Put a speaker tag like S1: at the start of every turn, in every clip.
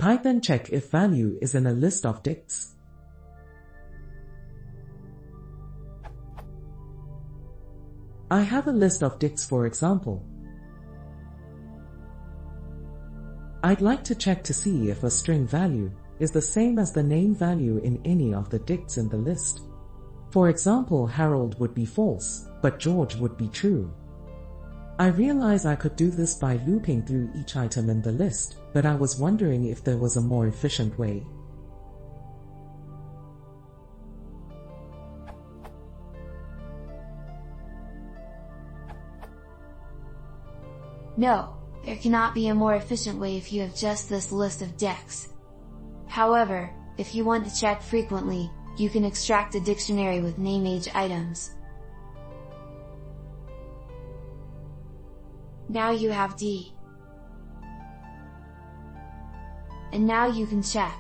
S1: Python check if value is in a list of dicts. I have a list of dicts, for example. I'd like to check to see if a string value is the same as the name value in any of the dicts in the list. For example, Harold would be false, but George would be true. I realize I could do this by looping through each item in the list, but I was wondering if there was a more efficient way.
S2: No, there cannot be a more efficient way if you have just this list of dicts. However, if you want to check frequently, you can extract a dictionary with name-age items. Now you have D. And now you can check.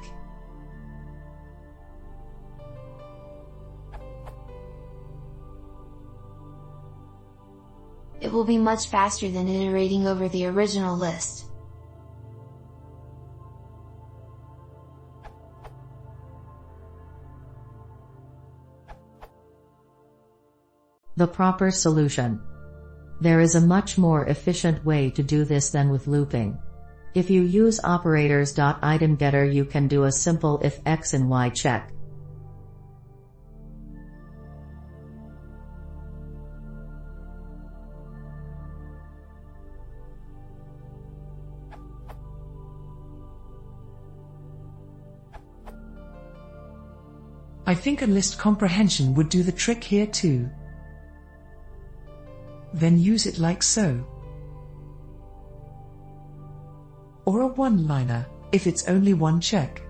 S2: It will be much faster than iterating over the original list.
S3: The proper solution. There is a much more efficient way to do this than with looping. If you use operators.itemGetter, you can do a simple if x and y check.
S4: I think a list comprehension would do the trick here too. Then use it like so. Or a one-liner, if it's only one check.